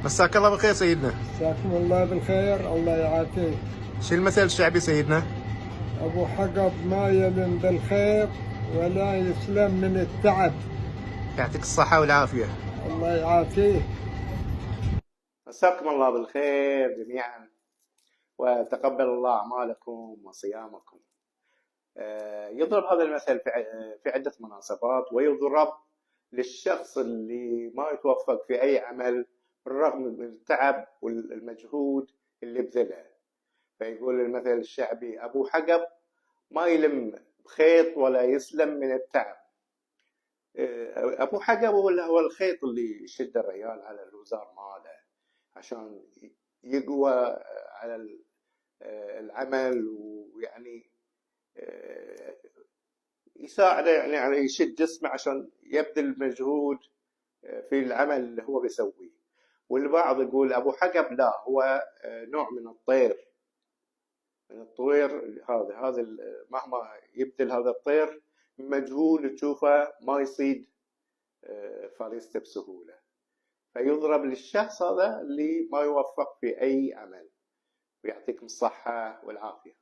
مساك الله بالخير سيدنا. مساكم الله بالخير، الله يعافيك. شو المثل الشعبي سيدنا؟ أبو حقب ما يلم بالخير ولا يسلم من التعب. يعطيك الصحة والعافية. الله يعافيك. مساكم الله بالخير جميعا، وتقبل الله أعمالكم وصيامكم. يضرب هذا المثل في عدة مناسبات، ويضرب للشخص اللي ما يتوفق في أي عمل بالرغم من التعب والمجهود اللي بذله. فيقول المثل الشعبي: أبو حقب ما يلم بخيط ولا يسلم من التعب. أبو حقب هو الخيط اللي يشد الرجال على الوزار ماله عشان يقوى على العمل، ويعني يساعده يعني يشد جسمه عشان يبذل مجهود في العمل اللي هو بيسويه. والبعض يقول أبو حقب لا، هو نوع من الطير، من الطير. هذا مهما يبذل هذا الطير مجهود تشوفه ما يصيد فريسته بسهولة. فيضرب للشخص هذا اللي ما يوفق في أي عمل. ويعطيكم الصحة والعافية.